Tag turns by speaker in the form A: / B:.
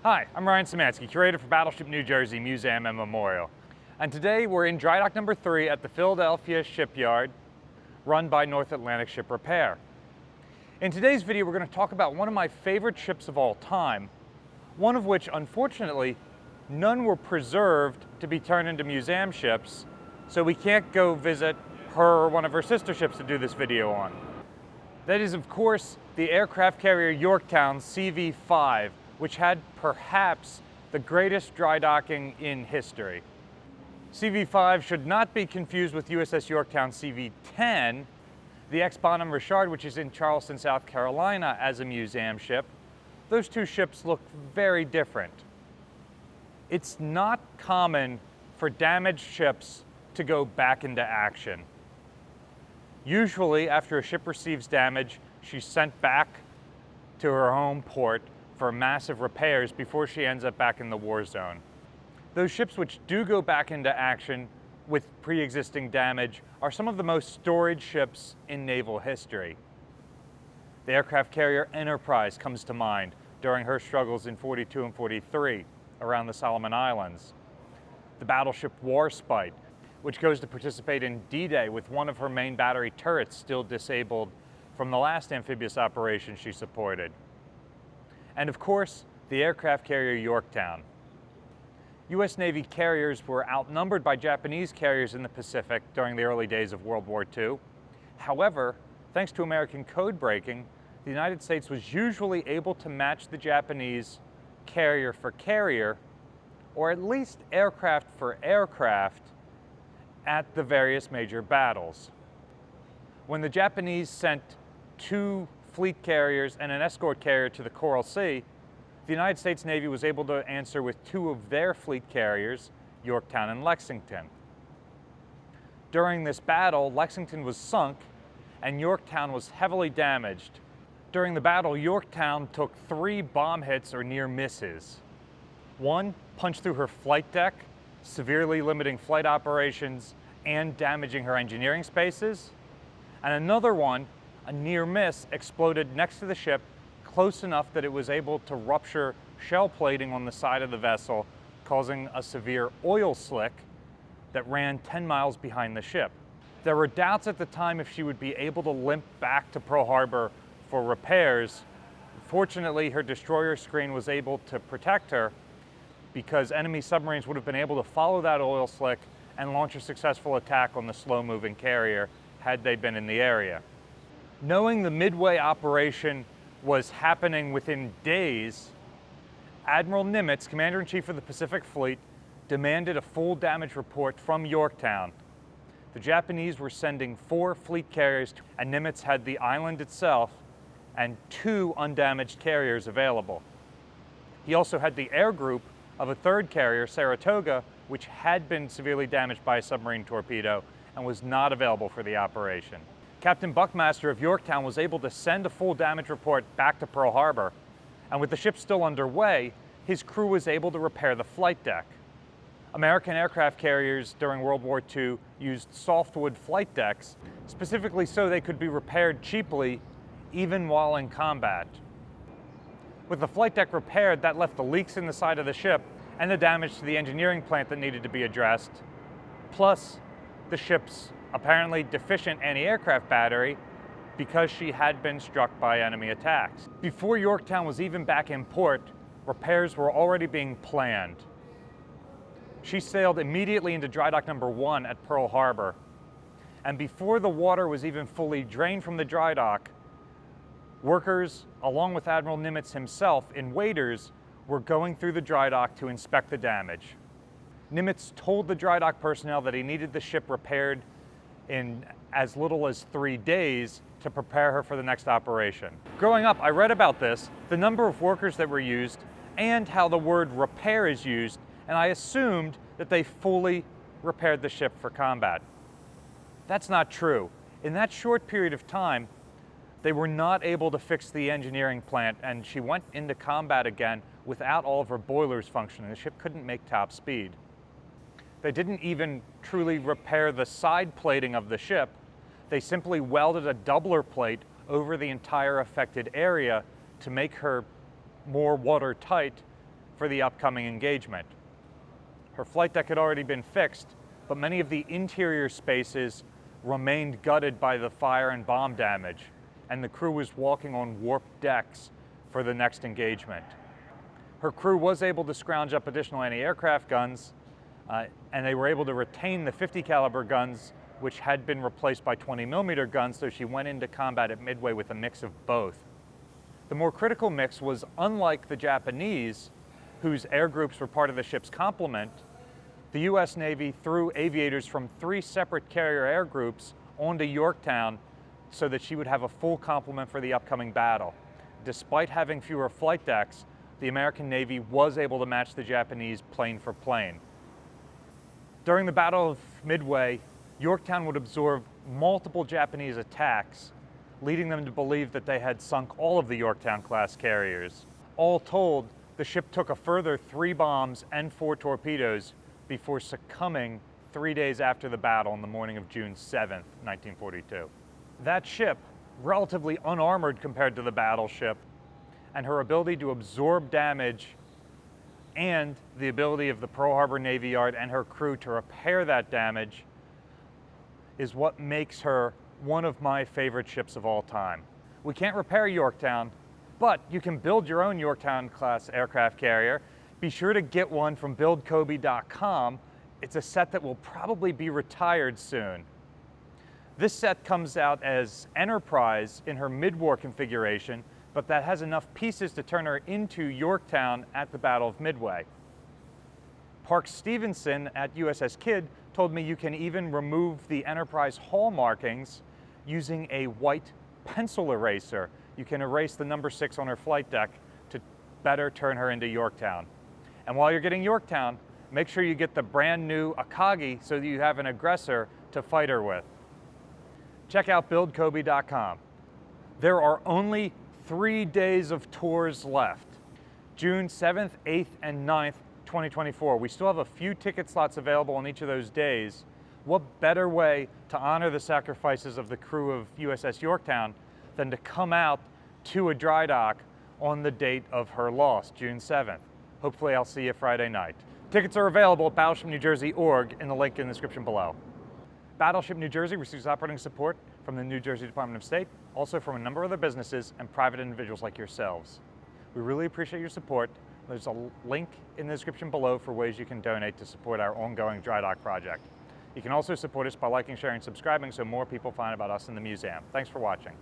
A: Hi, I'm Ryan Szymanski, curator for Battleship New Jersey Museum and Memorial. And today we're in dry dock number 3 at the Philadelphia shipyard run by North Atlantic Ship Repair. In today's video, we're going to talk about one of my favorite ships of all time, one of which, unfortunately, none were preserved to be turned into museum ships, so we can't go visit her or one of her sister ships to do this video on. That is, of course, the aircraft carrier Yorktown CV-5, which had perhaps the greatest dry docking in history. CV-5 should not be confused with USS Yorktown CV-10, the ex-Bonhomme Richard, which is in Charleston, South Carolina as a museum ship. Those two ships look very different. It's not common for damaged ships to go back into action. Usually, after a ship receives damage, she's sent back to her home port for massive repairs before she ends up back in the war zone. Those ships which do go back into action with pre-existing damage are some of the most storied ships in naval history. The aircraft carrier Enterprise comes to mind during her struggles in 42 and 43 around the Solomon Islands. The battleship Warspite, which goes to participate in D-Day with one of her main battery turrets still disabled from the last amphibious operation she supported. And of course, the aircraft carrier Yorktown. U.S. Navy carriers were outnumbered by Japanese carriers in the Pacific during the early days of World War II. However, thanks to American code breaking, the United States was usually able to match the Japanese carrier for carrier, or at least aircraft for aircraft, at the various major battles. When the Japanese sent 2 fleet carriers and an escort carrier to the Coral Sea, the United States Navy was able to answer with 2 of their fleet carriers, Yorktown and Lexington. During this battle, Lexington was sunk and Yorktown was heavily damaged. During the battle, Yorktown took 3 bomb hits or near misses. One punched through her flight deck, severely limiting flight operations and damaging her engineering spaces. And another one, a near miss, exploded next to the ship, close enough that it was able to rupture shell plating on the side of the vessel, causing a severe oil slick that ran 10 miles behind the ship. There were doubts at the time if she would be able to limp back to Pearl Harbor for repairs. Fortunately, her destroyer screen was able to protect her because enemy submarines would have been able to follow that oil slick and launch a successful attack on the slow-moving carrier had they been in the area. Knowing the Midway operation was happening within days, Admiral Nimitz, Commander-in-Chief of the Pacific Fleet, demanded a full damage report from Yorktown. The Japanese were sending 4 fleet carriers, and Nimitz had the island itself and 2 undamaged carriers available. He also had the air group of a 3rd carrier, Saratoga, which had been severely damaged by a submarine torpedo and was not available for the operation. Captain Buckmaster of Yorktown was able to send a full damage report back to Pearl Harbor, and with the ship still underway, his crew was able to repair the flight deck. American aircraft carriers during World War II used softwood flight decks, specifically so they could be repaired cheaply even while in combat. With the flight deck repaired, that left the leaks in the side of the ship and the damage to the engineering plant that needed to be addressed, plus the ship's apparently deficient anti-aircraft battery because she had been struck by enemy attacks. Before Yorktown was even back in port, repairs were already being planned. She sailed immediately into dry dock number 1 at Pearl Harbor, and before the water was even fully drained from the dry dock, workers, along with Admiral Nimitz himself in waders, were going through the dry dock to inspect the damage. Nimitz told the dry dock personnel that he needed the ship repaired in as little as 3 days to prepare her for the next operation. Growing up, I read about this, the number of workers that were used, and how the word repair is used, and I assumed that they fully repaired the ship for combat. That's not true. In that short period of time, they were not able to fix the engineering plant, and she went into combat again without all of her boilers functioning. The ship couldn't make top speed. They didn't even truly repair the side plating of the ship. They simply welded a doubler plate over the entire affected area to make her more watertight for the upcoming engagement. Her flight deck had already been fixed, but many of the interior spaces remained gutted by the fire and bomb damage, and the crew was walking on warped decks for the next engagement. Her crew was able to scrounge up additional anti-aircraft guns, and they were able to retain the 50 caliber guns, which had been replaced by 20mm guns, so she went into combat at Midway with a mix of both. The more critical mix was, unlike the Japanese, whose air groups were part of the ship's complement, the US Navy threw aviators from 3 separate carrier air groups onto Yorktown so that she would have a full complement for the upcoming battle. Despite having fewer flight decks, the American Navy was able to match the Japanese plane for plane. During the Battle of Midway, Yorktown would absorb multiple Japanese attacks, leading them to believe that they had sunk all of the Yorktown-class carriers. All told, the ship took a further 3 bombs and 4 torpedoes before succumbing 3 days after the battle on the morning of June 7th, 1942. That ship, relatively unarmored compared to the battleship, and her ability to absorb damage and the ability of the Pearl Harbor Navy Yard and her crew to repair that damage is what makes her one of my favorite ships of all time. We can't repair Yorktown, but you can build your own Yorktown-class aircraft carrier. Be sure to get one from BuildKobe.com. It's a set that will probably be retired soon. This set comes out as Enterprise in her mid-war configuration, but that has enough pieces to turn her into Yorktown at the Battle of Midway. Park Stevenson at USS Kidd told me you can even remove the Enterprise hull markings using a white pencil eraser. You can erase the number 6 on her flight deck to better turn her into Yorktown. And while you're getting Yorktown, make sure you get the brand new Akagi so that you have an aggressor to fight her with. Check out BuildKobe.com. There are only 3 days of tours left. June 7th, 8th, and 9th, 2024. We still have a few ticket slots available on each of those days. What better way to honor the sacrifices of the crew of USS Yorktown than to come out to a dry dock on the date of her loss, June 7th. Hopefully I'll see you Friday night. Tickets are available at battleshipnewjersey.org in the link in the description below. Battleship New Jersey receives operating support from the New Jersey Department of State, also from a number of other businesses and private individuals like yourselves. We really appreciate your support. There's a link in the description below for ways you can donate to support our ongoing dry dock project. You can also support us by liking, sharing, and subscribing so more people find about us in the museum. Thanks for watching.